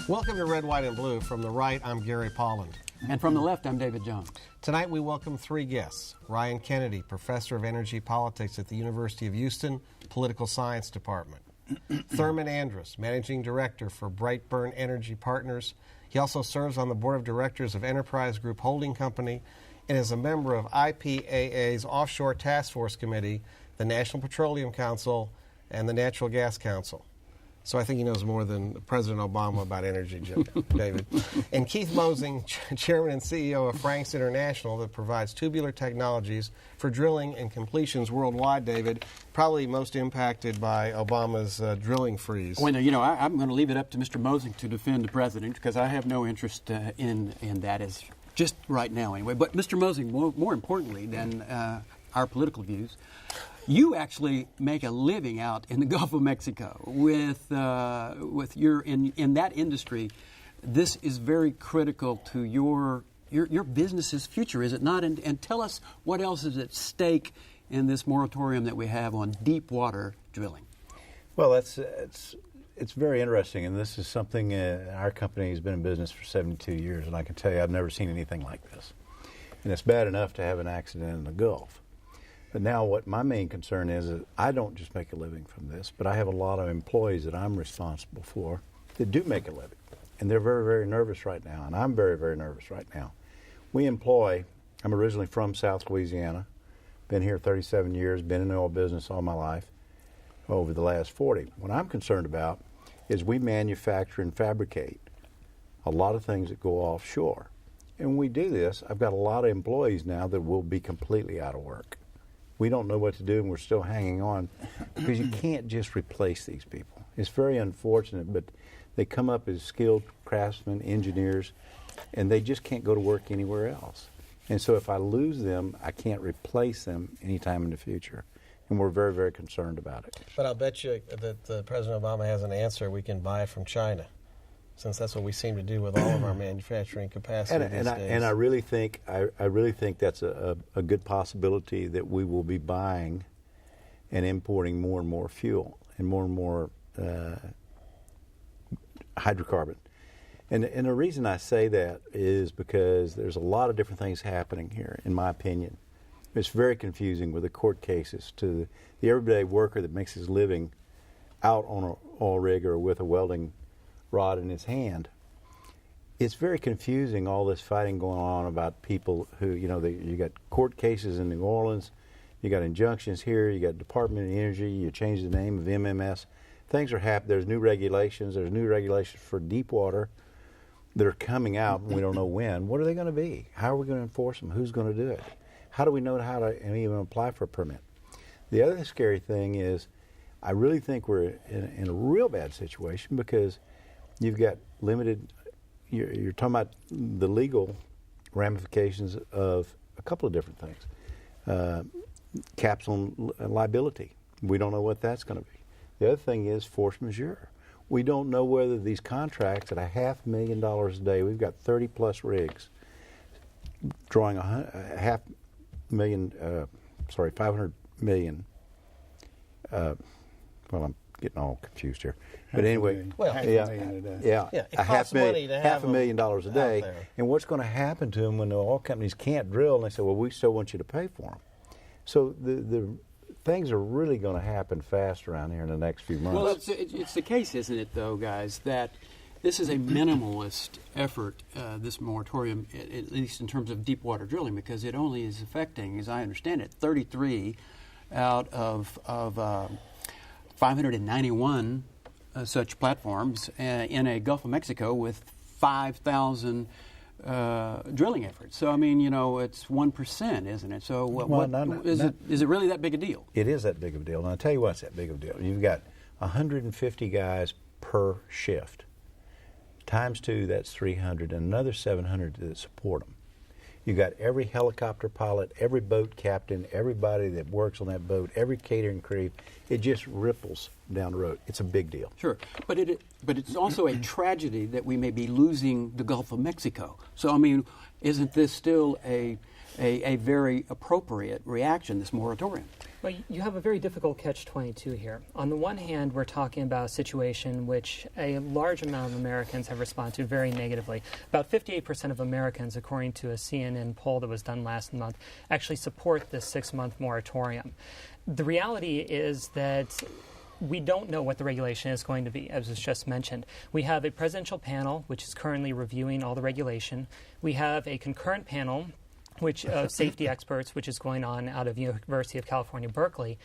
Welcome to Red, White, and Blue. From the right, I'm Gary Polland. And from the left, I'm David Jones. Tonight we welcome three guests. Ryan Kennedy, Professor of Energy Politics at the University of Houston, Political Science Department. Thurmon Andress, Managing Director for BreitBurn Energy Partners. He also serves on the Board of Directors of Enterprise Group Holding Company and is a member of IPAA's Offshore Task Force Committee, the National Petroleum Council, and the Natural Gas Council. So I think he knows more than President Obama about energy, David. And Keith Mosing, Chairman and CEO of Frank's International, that provides tubular technologies for drilling and completions worldwide, David, probably most impacted by Obama's drilling freeze. Well, you know, I'm going to leave it up to Mr. Mosing to defend the president because I have no interest in that as just right now anyway. But Mr. Mosing, more importantly than our political views, you actually make a living out in the Gulf of Mexico with your in that industry. This is very critical to your business's future, is it not? And tell us what else is at stake in this moratorium that we have on deep water drilling. Well, it's very interesting, and this is something our company has been in business for 72 years, and I can tell you I've never seen anything like this. And it's bad enough to have an accident in the Gulf. But now what my main concern is I don't just make a living from this, but I have a lot of employees that I'm responsible for that do make a living. And they're very, very nervous right now, and I'm very, very nervous right now. I'm originally from South Louisiana, been here 37 years, been in the oil business all my life, over the last 40. What I'm concerned about is we manufacture and fabricate a lot of things that go offshore. And when we do this, I've got a lot of employees now that will be completely out of work. We don't know what to do, and we're still hanging on because you can't just replace these people. It's very unfortunate, but they come up as skilled craftsmen, engineers, and they just can't go to work anywhere else. And so if I lose them, I can't replace them anytime in the future. And we're very, very concerned about it. But I'll bet you that President Obama has an answer. We can buy it from China, since that's what we seem to do with all of our manufacturing capacity these days. And I really think that's a good possibility that we will be buying and importing more and more fuel and more hydrocarbon. And the reason I say that is because there's a lot of different things happening here, in my opinion. It's very confusing with the court cases to the everyday worker that makes his living out on an oil rig or with a welding rod in his hand. It's very confusing, all this fighting going on about people who, you got court cases in New Orleans, you got injunctions here, you got Department of Energy, you change the name of MMS. Things are happening. There's new regulations for deep water that are coming out, and we don't know when. What are they going to be? How are we going to enforce them? Who's going to do it? How do we know how to even apply for a permit? The other scary thing is I really think we're in a real bad situation because you've got limited, you're talking about the legal ramifications of a couple of different things. Caps on liability. We don't know what that's going to be. The other thing is force majeure. We don't know whether these contracts at $500,000 a day, we've got 30 plus rigs drawing $500 million. Well, I'm getting all confused here. But anyway, $500,000 a day. And what's going to happen to them when the oil companies can't drill and they say, well, we still want you to pay for them? So the things are really going to happen fast around here in the next few months. Well, it's the case, isn't it, though, guys, that this is a minimalist effort, this moratorium, at least in terms of deep water drilling, because it only is affecting, as I understand it, 33 out of 591 such platforms in a Gulf of Mexico with 5,000 drilling efforts. So, I mean, it's 1%, isn't it? So is it really that big a deal? It is that big of a deal. And I'll tell you what's that big of a deal. You've got 150 guys per shift. Times 2, that's 300, and another 700 that support them. You got every helicopter pilot, every boat captain, everybody that works on that boat, every catering crew. It just ripples down the road. It's a big deal. Sure, but it's also a tragedy that we may be losing the Gulf of Mexico. So, I mean, isn't this still a very appropriate reaction, this moratorium? Well, you have a very difficult catch-22 here. On the one hand, we're talking about a situation which a large amount of Americans have responded to very negatively. About 58% of Americans, according to a CNN poll that was done last month, actually support this 6-month moratorium. The reality is that we don't know what the regulation is going to be, as was just mentioned. We have a presidential panel, which is currently reviewing all the regulation. We have a concurrent panel which safety experts, which is going on out of University of California, Berkeley,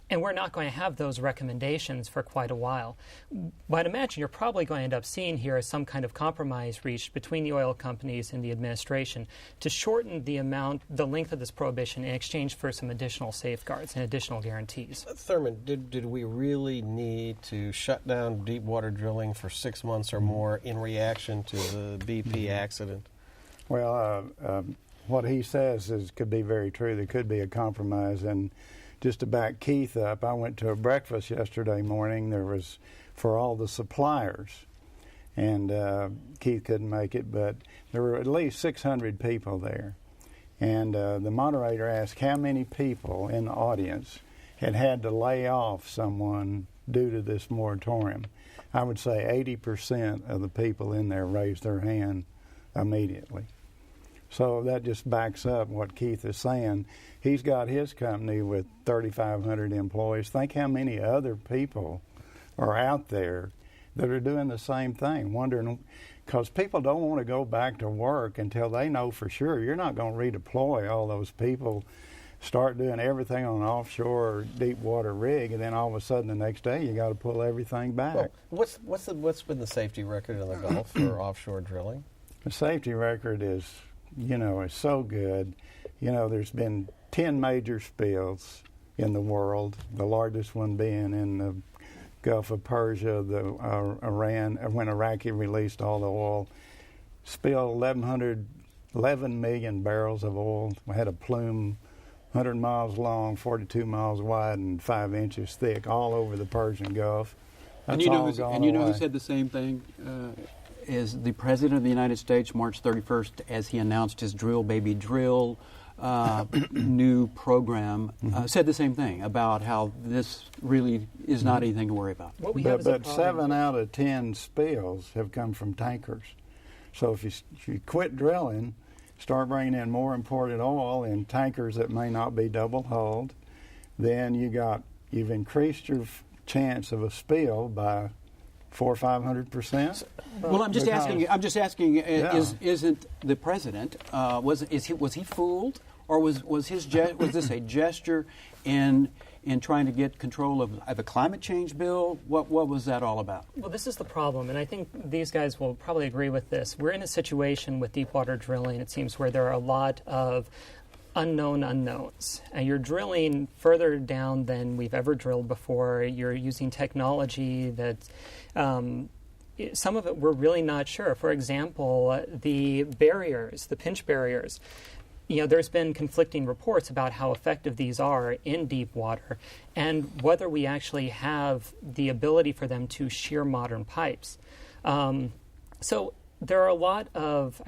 and we're not going to have those recommendations for quite a while. What I'd imagine you're probably going to end up seeing here is some kind of compromise reached between the oil companies and the administration to shorten the length of this prohibition in exchange for some additional safeguards and additional guarantees. Thurmon, did we really need to shut down deep water drilling for 6 months or more in reaction to the BP accident? Well, what he says could be very true. There could be a compromise. And just to back Keith up, I went to a breakfast yesterday morning. There was for all the suppliers, and Keith couldn't make it, but there were at least 600 people there. And the moderator asked how many people in the audience had to lay off someone due to this moratorium. I would say 80% of the people in there raised their hand immediately. So that just backs up what Keith is saying. He's got his company with 3,500 employees. Think how many other people are out there that are doing the same thing, wondering, because people don't want to go back to work until they know for sure. You're not going to redeploy all those people, start doing everything on an offshore or deep water rig, and then all of a sudden the next day you got to pull everything back. Well, what's been the safety record in the Gulf for offshore drilling? The safety record is so good. There's been 10 major spills in the world, the largest one being in the Gulf of Persia, Iran, when Iraqi released all the oil. Spilled 11 million barrels of oil. We had a plume 100 miles long, 42 miles wide, and 5 inches thick all over the Persian Gulf. That's who said the same thing? Is the President of the United States, March 31st, as he announced his Drill Baby Drill new program, said the same thing about how this really is not anything to worry about. But 7 out of 10 spills have come from tankers. So if you quit drilling, start bringing in more imported oil in tankers that may not be double-hulled, then you've increased your chance of a spill by 400% or 500%. Well, I'm just asking. Isn't the president was he fooled, or was this a gesture in trying to get control of a climate change bill? What was that all about? Well, this is the problem, and I think these guys will probably agree with this. We're in a situation with deep water drilling, it seems, where there are a lot of unknown unknowns. And you're drilling further down than we've ever drilled before. You're using technology that some of it we're really not sure. For example, the barriers, the pinch barriers. There's been conflicting reports about how effective these are in deep water and whether we actually have the ability for them to shear modern pipes. So there are a lot of,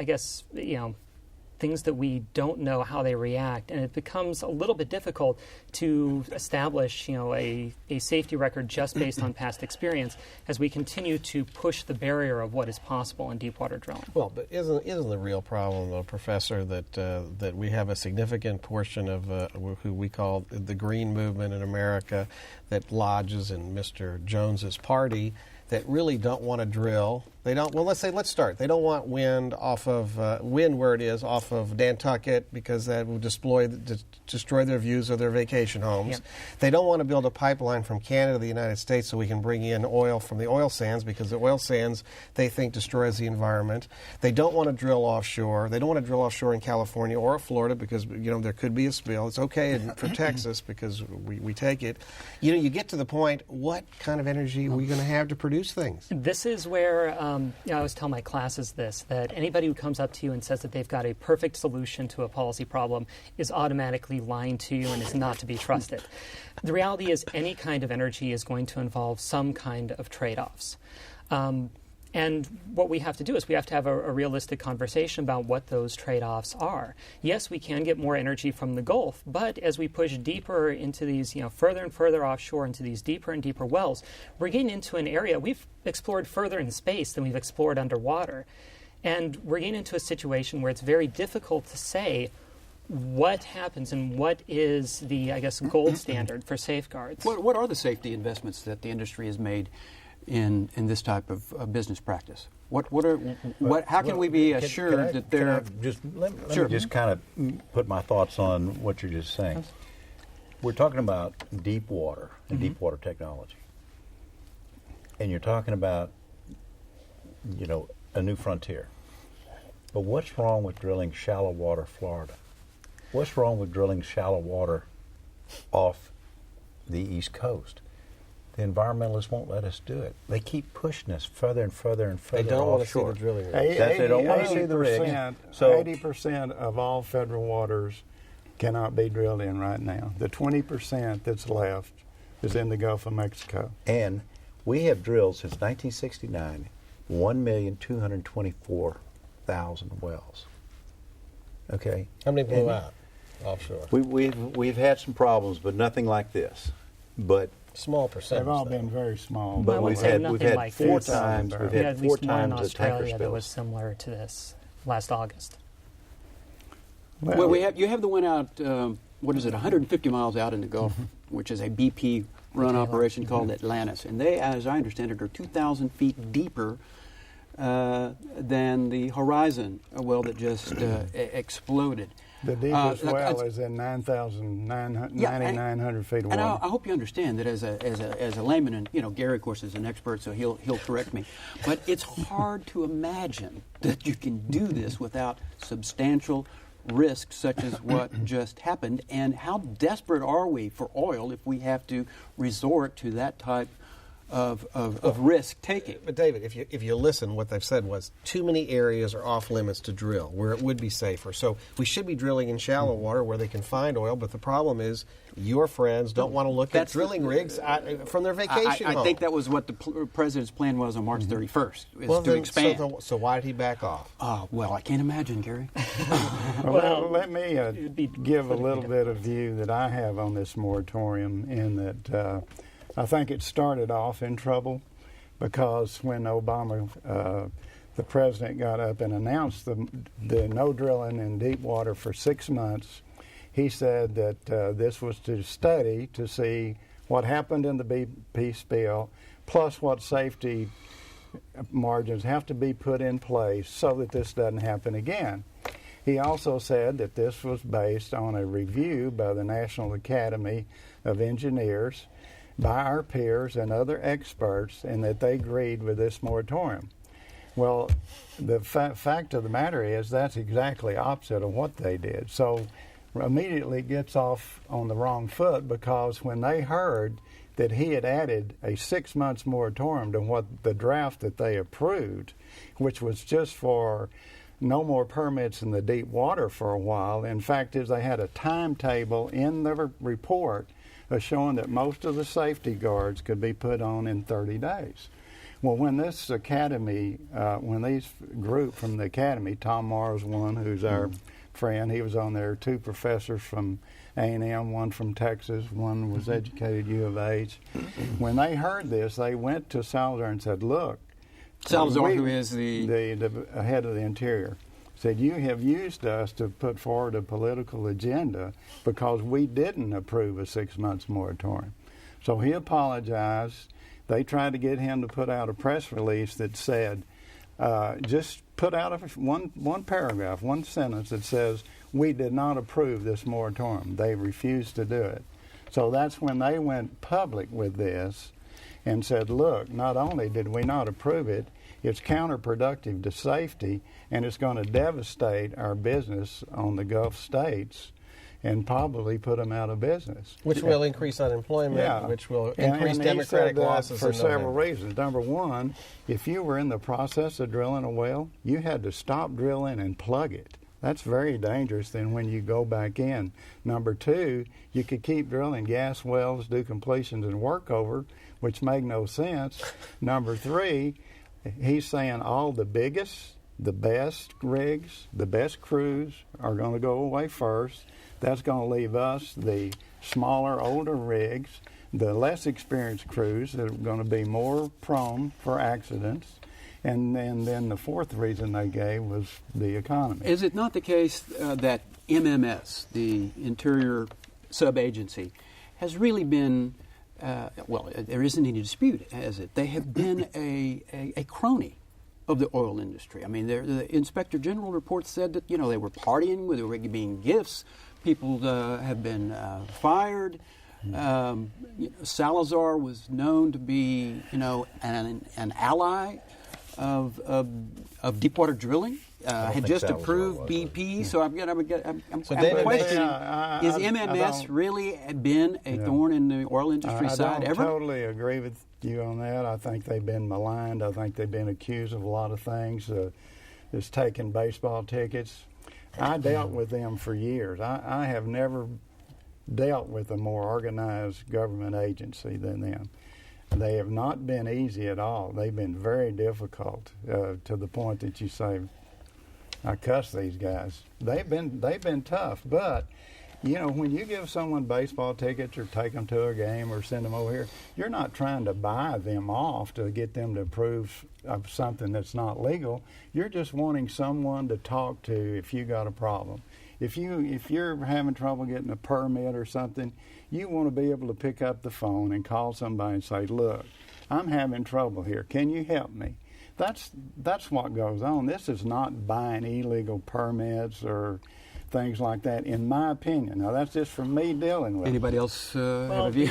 things that we don't know how they react, and it becomes a little bit difficult to establish, a safety record just based on past experience as we continue to push the barrier of what is possible in deep water drilling. Well, but isn't the real problem, though, Professor, that we have a significant portion of who we call the green movement in America that lodges in Mr. Jones's party that really don't want to drill. They don't. Well, let's start. They don't want wind where it is off of Nantucket because that will destroy their views of their vacation homes. Yeah. They don't want to build a pipeline from Canada to the United States so we can bring in oil from the oil sands because the oil sands they think destroys the environment. They don't want to drill offshore. They don't want to drill offshore in California or Florida because there could be a spill. It's okay for Texas because we take it. You get to the point. What kind of energy are we going to have to produce things? This is where. I always tell my classes that anybody who comes up to you and says that they've got a perfect solution to a policy problem is automatically lying to you and is not to be trusted. The reality is any kind of energy is going to involve some kind of trade-offs. And what we have to do is we have to have a realistic conversation about what those trade-offs are. Yes, we can get more energy from the Gulf, but as we push deeper into these, further and further offshore into these deeper and deeper wells, we're getting into an area we've explored further in space than we've explored underwater. And we're getting into a situation where it's very difficult to say what happens and what is the, gold standard for safeguards. What are the safety investments that the industry has made in this type of business practice? How can we be assured that they're... Let me just kind of put my thoughts on what you're just saying. We're talking about deep water and deep water technology. And you're talking about, a new frontier. But what's wrong with drilling shallow water Florida? What's wrong with drilling shallow water off the East Coast? The environmentalists won't let us do it. They keep pushing us further and further and further They don't offshore. want to see the drilling rigs. They don't want to see the rig. So 80% of all federal waters cannot be drilled in right now. The 20% that's left is in the Gulf of Mexico. And we have drilled since 1969 1,224,000 wells. Okay. How many blew out offshore? We've had some problems, but nothing like this. But Small percentage. They've all been very small. But we've had like four this. times. We've We had had at four least one in times the tanker Australia that was spills. similar to this last August. Well, you have the one out, 150 miles out in the Gulf, which is a BP run operation called Atlantis. And they, as I understand it, are 2,000 feet deeper than the Horizon well that just exploded. The deepest well is in 9,900 feet of And water. I hope you understand that as a layman, and Gary, of course, is an expert, so he'll correct me. But it's hard to imagine that you can do this without substantial risk, such as what just happened. And how desperate are we for oil if we have to resort to that type of risk taking? But David, if you listen, what they've said was too many areas are off limits to drill where it would be safer. So we should be drilling in shallow water where they can find oil. But the problem is your friends don't want to look at drilling rigs from their vacation home. I think that was what the president's plan was on March 31st, is to expand. So why did he back off? Well, I can't imagine, Gary. Well, let me give a little bit of view that I have on this moratorium in that I think it started off in trouble because when Obama, the president, got up and announced the no drilling in deep water for 6 months, he said that this was to study to see what happened in the BP spill, plus what safety margins have to be put in place so that this doesn't happen again. He also said that this was based on a review by the National Academy of Engineers, by our peers and other experts, and that they agreed with this moratorium. Well, the fact of the matter is that's exactly opposite of what they did. So immediately gets off on the wrong foot because when they heard that he had added a 6 months moratorium to what the draft that they approved, which was just for no more permits in the deep water for a while. In fact, is they had a timetable in the report showing that most of the safety guards could be put on in 30 days. Well, when this academy, when these group from the academy, Tom Morrow's one, who's our friend, he was on there, 2 professors from A&M, one from Texas, one was educated U of H. When they heard this, they went to Salazar and said, look, Salazar, who is the head of the Interior, said, you have used us to put forward a political agenda because we didn't approve a 6 months moratorium. So he apologized. They tried to get him to put out a press release that said, just put out one paragraph, one sentence that says, we did not approve this moratorium. They refused to do it. So that's when they went public with this and said, look, not only did we not approve it, it's counterproductive to safety, and it's going to devastate our business on the Gulf states and probably put them out of business. Which will increase unemployment, which will increase and democratic he said losses. For several reasons. Number one, if you were in the process of drilling a well, you had to stop drilling and plug it. That's very dangerous than when you go back in. Number two, you could keep drilling gas wells, do completions and workover, which make no sense. Number three, He's saying all the biggest, the best rigs, the best crews are going to go away first. That's going to leave us, the smaller, older rigs, the less experienced crews that are going to be more prone for accidents. And then the fourth reason they gave was the economy. Is it not the case that MMS, the Interior Sub-Agency, has really been, well, there isn't any dispute, has it? They have been a crony of the oil industry. I mean, the Inspector General report said that, they were partying, they were giving gifts. People have been fired. Salazar was known to be, an ally of deepwater drilling. Had just approved BP, so I'm questioning: is MMS really been a thorn in the oil industry side ever? I totally agree with you on that. I think they've been maligned. I think they've been accused of a lot of things. Just taking baseball tickets. I dealt with them for years. I have never dealt with a more organized government agency than them. They have not been easy at all. They've been very difficult to the point that you say, I cuss these guys. They've been tough, but when you give someone baseball tickets or take them to a game or send them over here, you're not trying to buy them off to get them to approve of something that's not legal. You're just wanting someone to talk to if you got a problem. If you're having trouble getting a permit or something, you want to be able to pick up the phone and call somebody and say, look, I'm having trouble here. Can you help me? That's what goes on. This is not buying illegal permits or things like that, in my opinion. Now, that's just from me dealing with Anybody else have a view?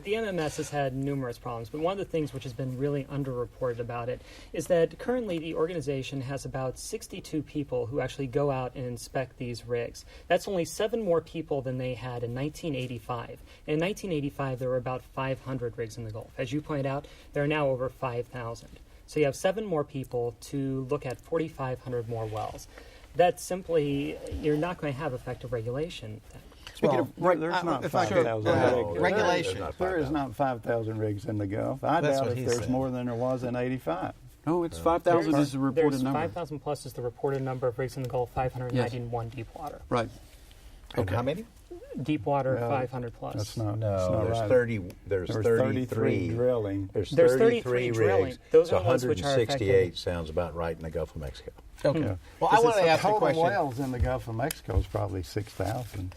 The MMS has had numerous problems, but one of the things which has been really underreported about it is that currently the organization has about 62 people who actually go out and inspect these rigs. That's only 7 more people than they had in 1985. In 1985, there were about 500 rigs in the Gulf. As you pointed out, there are now over 5,000. So you have 7 more people to look at 4,500 more wells. That's simply, you're not going to have effective regulation. Speaking of, there's not 5,000 rigs. Regulation. There is not 5,000 rigs in the Gulf. I doubt if there's more than there was in 85. No, it's 5,000 is the reported number. 5,000 plus is the reported number of rigs in the Gulf, 591 deep water. Right. Okay. How many? Deep water, 500 plus. That's not, No, that's there's not 30. right. There's There was 33 drilling. There's 33 drilling. rigs. Those are the ones which are 168 affected. sounds about right in the Gulf of Mexico. Okay. Yeah. Well, I want to ask a total question. wells in the Gulf of Mexico is probably 6,000.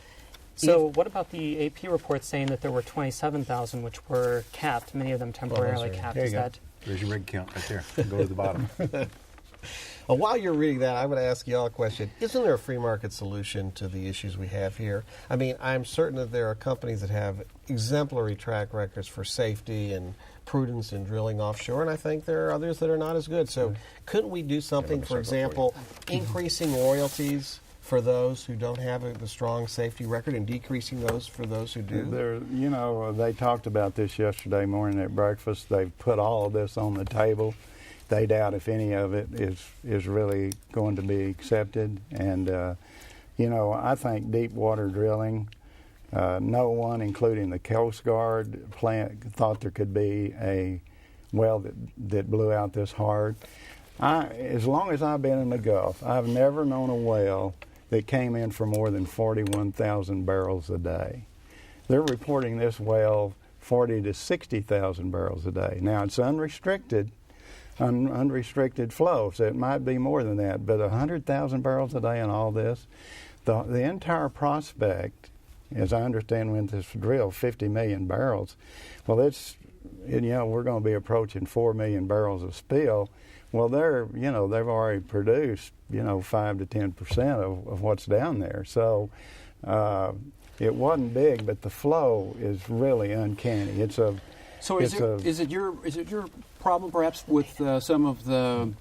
So what about the AP report saying that there were 27,000 which were capped, many of them temporarily capped? There you Is go. that There's your rig count right there. Go to the bottom. Well, while you're reading that, I'm going to ask you all a question. Isn't there a free market solution to the issues we have here? I mean, I'm certain that there are companies that have exemplary track records for safety and prudence in drilling offshore, and I think there are others that are not as good. So couldn't we do something, for example, increasing royalties for those who don't have the strong safety record and decreasing those for those who do? They talked about this yesterday morning at breakfast. They've put all of this on the table. They doubt if any of it is really going to be accepted. And, I think deep water drilling, no one, including the Coast Guard plant, thought there could be a well that blew out this hard. As long as I've been in the Gulf, I've never known a well that came in for more than 41,000 barrels a day. They're reporting this well 40 to 60,000 barrels a day. Now, it's unrestricted flow, so it might be more than that, but 100,000 barrels a day in all this, the entire prospect, as I understand when this drill, 50 million barrels, well, we're going to be approaching 4 million barrels of spill. Well, they've already produced, 5 to 10% of what's down there. So it wasn't big, but the flow is really uncanny. Is it your problem perhaps with some of the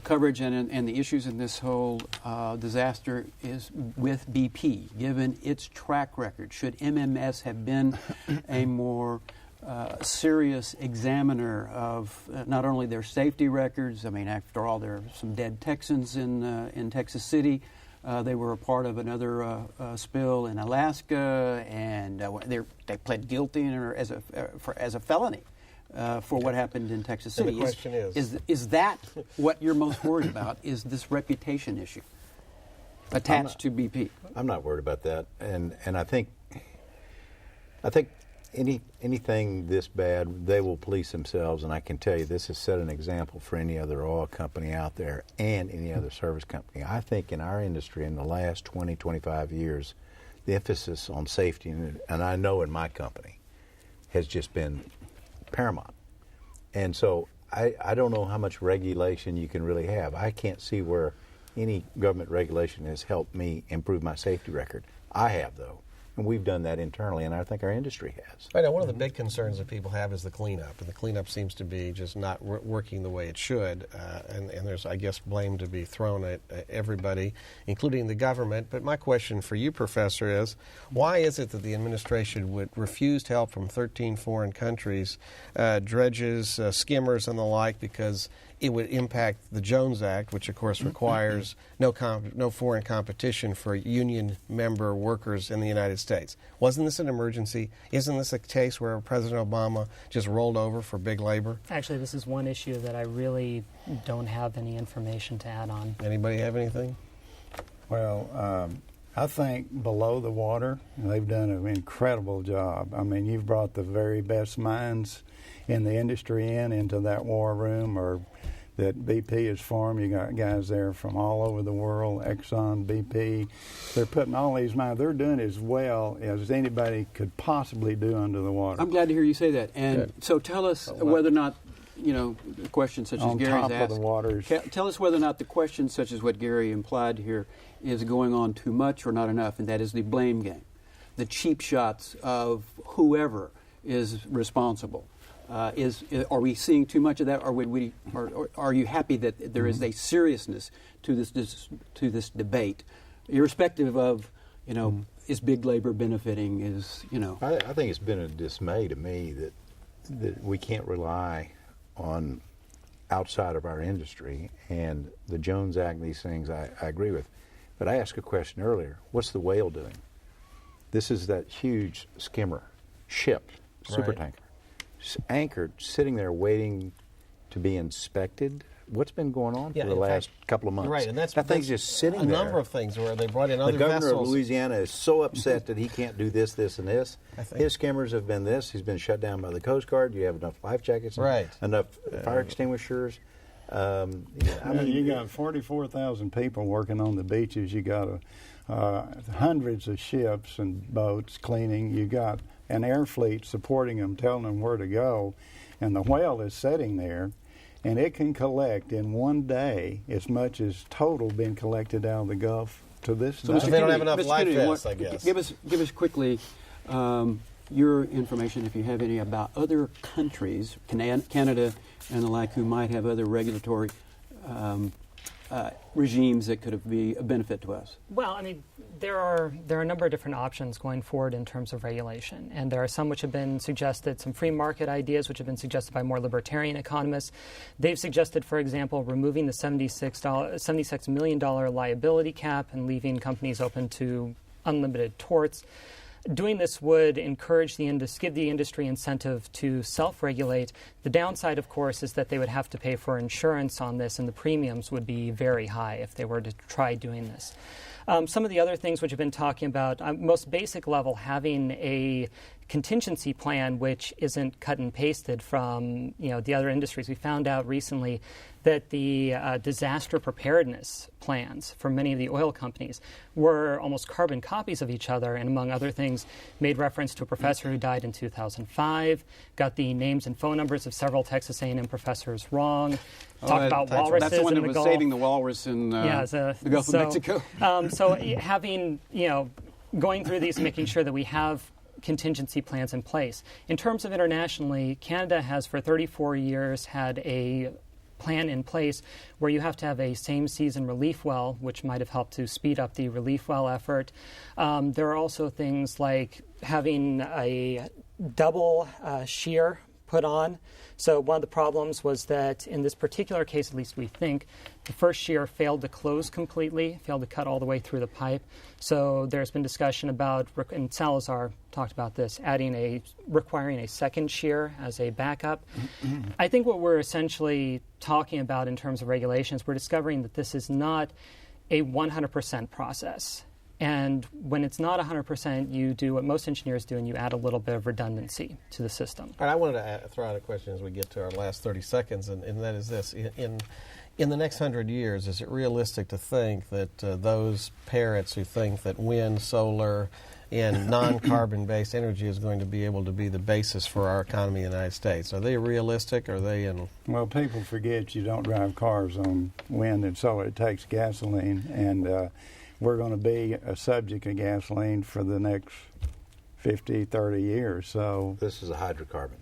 coverage and the issues in this whole disaster is with BP, given its track record? Should MMS have been a more serious examiner of not only their safety records? I mean, after all, there are some dead Texans in Texas City. They were a part of another spill in Alaska, and they pled guilty as a felony for what happened in Texas And City. the question is that what you're most worried about? Is this reputation issue attached to BP? I'm not worried about that, and I think anything this bad, they will police themselves, and I can tell you this has set an example for any other oil company out there and any other service company. I think in our industry in the last 20, 25 years, the emphasis on safety, and I know in my company, has just been paramount. And so I don't know how much regulation you can really have. I can't see where any government regulation has helped me improve my safety record. I have, though. And we've done that internally, and I think our industry has. I know one of the big concerns that people have is the cleanup, and the cleanup seems to be just not working the way it should, and there's, I guess, blame to be thrown at everybody, including the government. But my question for you, Professor, is why is it that the administration would refuse help from 13 foreign countries, dredges, skimmers, and the like, because it would impact the Jones Act, which of course requires no foreign competition for union member workers in the United States? Wasn't this an emergency? Isn't this a case where President Obama just rolled over for big labor? Actually, this is one issue that I really don't have any information to add on. Anybody have anything? Well, I think below the water, they've done an incredible job. I mean, you've brought the very best minds in the industry into that war room, or that BP has formed. You got guys there from all over the world, Exxon, BP. They're putting all these minds. They're doing as well as anybody could possibly do under the water. I'm glad to hear you say that. And so tell us whether or not, questions such as on Gary's top asked. of the waters. Tell us whether or not the question such as what Gary implied here is going on too much or not enough, and that is the blame game, the cheap shots of whoever is responsible. Are we seeing too much of that, or are you happy that there is a seriousness to this debate, irrespective of is big labor benefiting? I think it's been a dismay to me that we can't rely on outside of our industry, and the Jones Act, these things I agree with. But I asked a question earlier: what's the whale doing? This is that huge skimmer ship, supertanker. Right. Anchored, sitting there waiting to be inspected. What's been going on for the last couple of months? Right, and that thing's just sitting there. A number of things where they brought in other vessels. The governor vessels. of Louisiana is so upset that he can't do this, this, and this. His skimmers have been this. He's been shut down by the Coast Guard. You have enough life jackets, enough fire extinguishers. You got 44,000 people working on the beaches. You got hundreds of ships and boats cleaning. You got an air fleet supporting them, telling them where to go, and the whale is sitting there, and it can collect in one day as much as total being collected out of the Gulf to this day. So they don't have enough life vests, I guess. Give us quickly your information, if you have any, about other countries, Canada and the like, who might have other regulatory regimes that could be a benefit to us. Well, I mean, there are a number of different options going forward in terms of regulation, and there are some which have been suggested, some free market ideas which have been suggested by more libertarian economists. They've suggested, for example, removing the $76 million liability cap and leaving companies open to unlimited torts. Doing this would encourage give the industry incentive to self-regulate. The downside, of course, is that they would have to pay for insurance on this, and the premiums would be very high if they were to try doing this. Some of the other things which have been talking about, most basic level, having a contingency plan which isn't cut and pasted from the other industries. We found out recently that the disaster preparedness plans for many of the oil companies were almost carbon copies of each other, and among other things made reference to a professor who died in 2005, got the names and phone numbers of several Texas A&M professors wrong, talked about walruses That's the one that in the was Gulf. saving the walrus in the Gulf of Mexico. So having, going through these, making sure that we have contingency plans in place. In terms of internationally, Canada has for 34 years had a plan in place where you have to have a same-season relief well, which might have helped to speed up the relief well effort. There are also things like having a double shear put on. So one of the problems was that in this particular case, at least we think, the first shear failed to close completely, failed to cut all the way through the pipe. So there's been discussion about, and Salazar talked about this, requiring a second shear as a backup. I think what we're essentially talking about in terms of regulations, we're discovering that this is not a 100% process. And when it's not 100%, you do what most engineers do, and you add a little bit of redundancy to the system. All right, I wanted to throw out a question as we get to our last 30 seconds, and that is this. In the next 100 years, is it realistic to think that those parents who think that wind, solar, and non-carbon-based energy is going to be able to be the basis for our economy in the United States, are they realistic? Are they in? Well, people forget you don't drive cars on wind and solar. It takes gasoline, and we're going to be a subject of gasoline for the next 50, 30 years. So This is a hydrocarbon.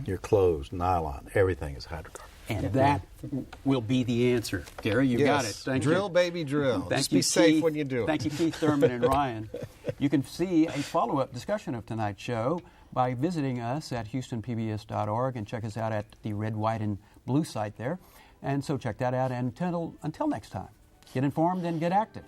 Your clothes, nylon, everything is hydrocarbon. And that will be the answer. Gary, you got it. Thank drill, you. baby, drill. Thank Just you, be safe Keith. when you do it. Thank you, Keith, Thurman, and Ryan. You can see a follow-up discussion of tonight's show by visiting us at HoustonPBS.org and check us out at the red, white, and blue site there. And so check that out. And until next time, get informed and get active.